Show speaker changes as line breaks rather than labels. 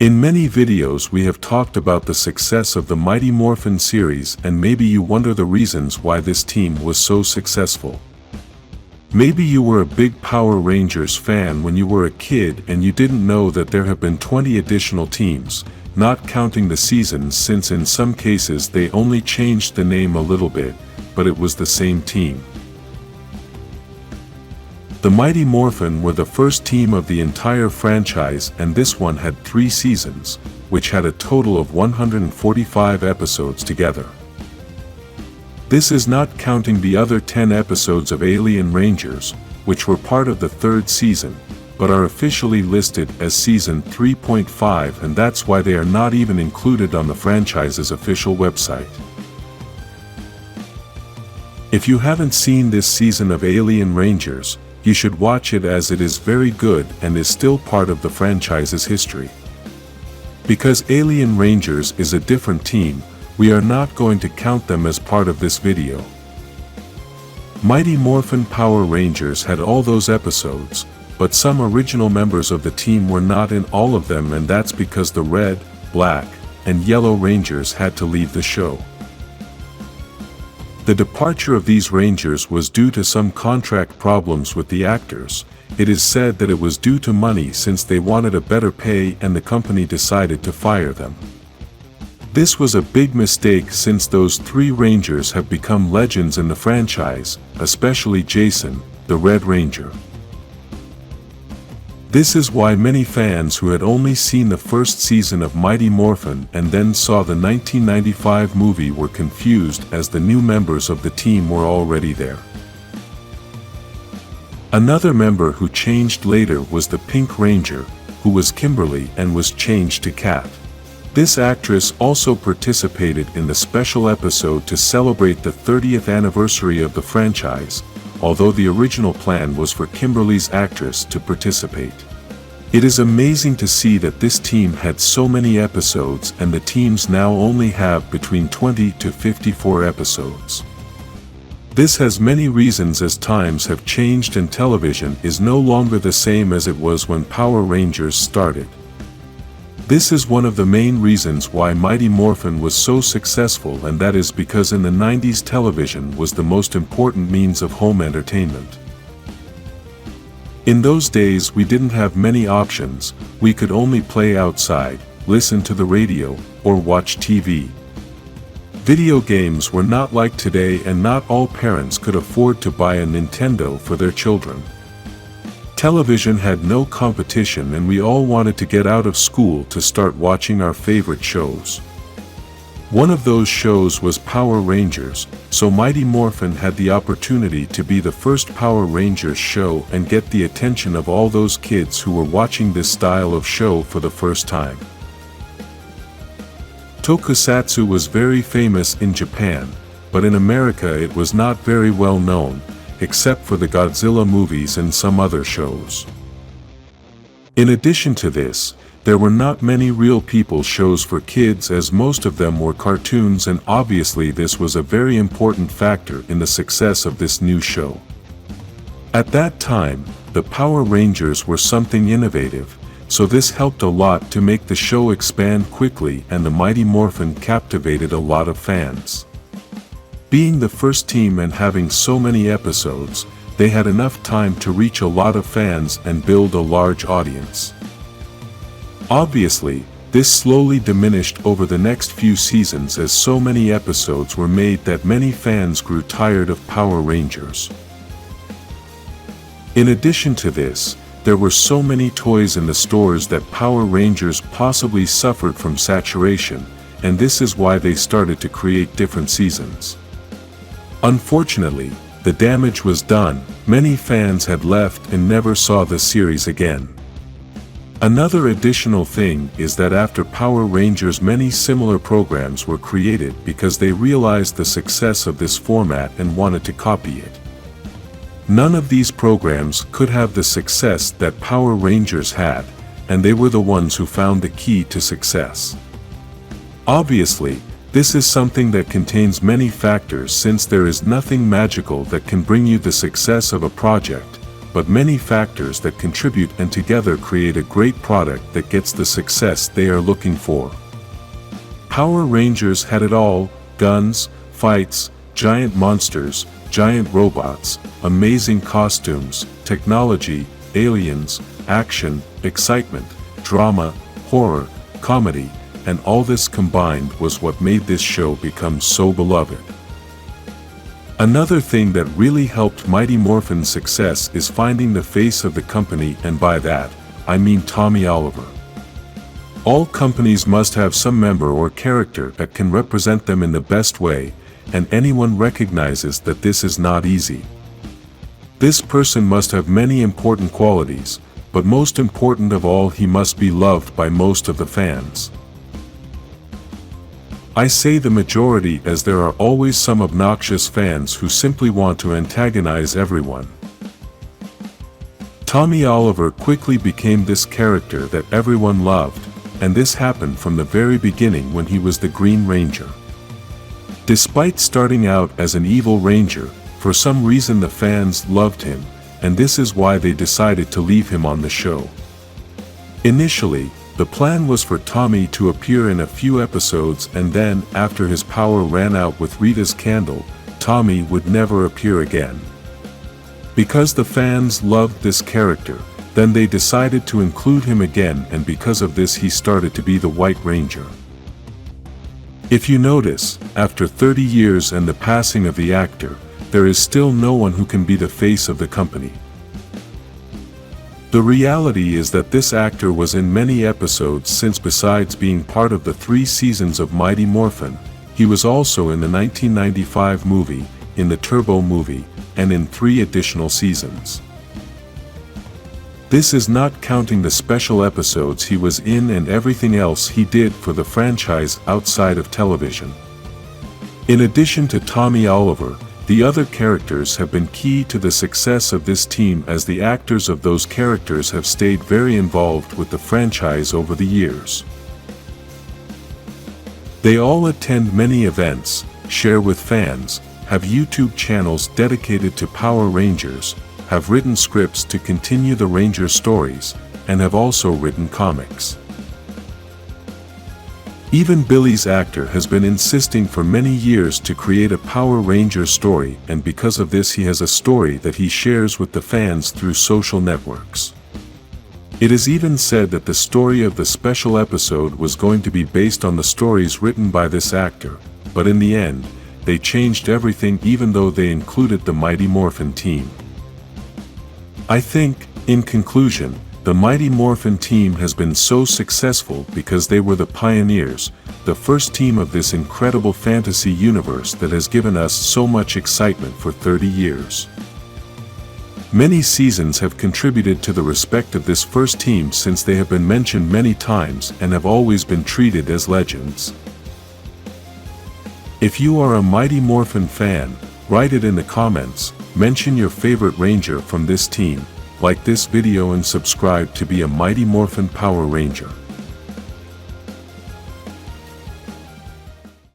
In many videos we have talked about the success of the Mighty Morphin series, and maybe you wonder the reasons why this team was so successful. Maybe you were a big Power Rangers fan when you were a kid and you didn't know that there have been 20 additional teams, not counting the seasons, since in some cases they only changed the name a little bit, but it was the same team. The Mighty Morphin were the first team of the entire franchise, and this one had 3 seasons, which had a total of 145 episodes together. This is not counting the other 10 episodes of Alien Rangers, which were part of the 3rd season, but are officially listed as Season 3.5, and that's why they are not even included on the franchise's official website. If you haven't seen this season of Alien Rangers, you should watch it, as it is very good and is still part of the franchise's history. Because Alien Rangers is a different team, we are not going to count them as part of this video. Mighty Morphin Power Rangers had all those episodes, but some original members of the team were not in all of them, and that's because the Red, Black, and Yellow Rangers had to leave the show. The departure of these Rangers was due to some contract problems with the actors. It is said that it was due to money, since they wanted a better pay and the company decided to fire them. This was a big mistake, since those 3 Rangers have become legends in the franchise, especially Jason, the Red Ranger. This is why many fans who had only seen the first season of Mighty Morphin and then saw the 1995 movie were confused, as the new members of the team were already there. Another member who changed later was the Pink Ranger, who was Kimberly and was changed to Kat. This actress also participated in the special episode to celebrate the 30th anniversary of the franchise, although the original plan was for Kimberly's actress to participate. It is amazing to see that this team had so many episodes, and the teams now only have between 20 to 54 episodes. This has many reasons, as times have changed and television is no longer the same as it was when Power Rangers started. This is one of the main reasons why Mighty Morphin was so successful, and that is because in the 90s television was the most important means of home entertainment. In those days we didn't have many options. We could only play outside, listen to the radio, or watch TV. Video games were not like today, and not all parents could afford to buy a Nintendo for their children. Television had no competition, and we all wanted to get out of school to start watching our favorite shows. One of those shows was Power Rangers, so Mighty Morphin had the opportunity to be the first Power Rangers show and get the attention of all those kids who were watching this style of show for the first time. Tokusatsu was very famous in Japan, but in America it was not very well known, except for the Godzilla movies and some other shows. In addition to this, there were not many real people shows for kids, as most of them were cartoons, and obviously this was a very important factor in the success of this new show. At that time, the Power Rangers were something innovative, so this helped a lot to make the show expand quickly, and the Mighty Morphin captivated a lot of fans. Being the first team and having so many episodes, they had enough time to reach a lot of fans and build a large audience. Obviously, this slowly diminished over the next few seasons, as so many episodes were made that many fans grew tired of Power Rangers. In addition to this, there were so many toys in the stores that Power Rangers possibly suffered from saturation, and this is why they started to create different seasons. Unfortunately, the damage was done. Many fans had left and never saw the series again. Another additional thing is that after Power Rangers, many similar programs were created because they realized the success of this format and wanted to copy it. None of these programs could have the success that Power Rangers had, and they were the ones who found the key to success. Obviously, this is something that contains many factors, since there is nothing magical that can bring you the success of a project, but many factors that contribute and together create a great product that gets the success they are looking for. Power Rangers had it all: guns, fights, giant monsters, giant robots, amazing costumes, technology, aliens, action, excitement, drama, horror, comedy, and all this combined was what made this show become so beloved. Another thing that really helped Mighty Morphin's success is finding the face of the company, and by that, I mean Tommy Oliver. All companies must have some member or character that can represent them in the best way, and anyone recognizes that this is not easy. This person must have many important qualities, but most important of all, he must be loved by most of the fans. I say the majority as there are always some obnoxious fans who simply want to antagonize everyone. Tommy Oliver quickly became this character that everyone loved, and this happened from the very beginning when he was the Green Ranger. Despite starting out as an evil ranger, for some reason the fans loved him, and this is why they decided to leave him on the show. Initially, the plan was for Tommy to appear in a few episodes, and then, after his power ran out with Rita's candle, Tommy would never appear again. Because the fans loved this character, then they decided to include him again, and because of this he started to be the White Ranger. If you notice, after 30 years and the passing of the actor, there is still no one who can be the face of the company. The reality is that this actor was in many episodes, since besides being part of the 3 seasons of Mighty Morphin, he was also in the 1995 movie, in the Turbo movie, and in 3 additional seasons. This is not counting the special episodes he was in and everything else he did for the franchise outside of television. In addition to Tommy Oliver, the other characters have been key to the success of this team, as the actors of those characters have stayed very involved with the franchise over the years. They all attend many events, share with fans, have YouTube channels dedicated to Power Rangers, have written scripts to continue the Ranger stories, and have also written comics. Even Billy's actor has been insisting for many years to create a Power Ranger story, and because of this he has a story that he shares with the fans through social networks. It is even said that the story of the special episode was going to be based on the stories written by this actor, but in the end, they changed everything, even though they included the Mighty Morphin team. I think, in conclusion, the Mighty Morphin team has been so successful because they were the pioneers, the first team of this incredible fantasy universe that has given us so much excitement for 30 years. Many seasons have contributed to the respect of this first team, since they have been mentioned many times and have always been treated as legends. If you are a Mighty Morphin fan, write it in the comments, mention your favorite Ranger from this team, like this video and subscribe to be a Mighty Morphin Power Ranger.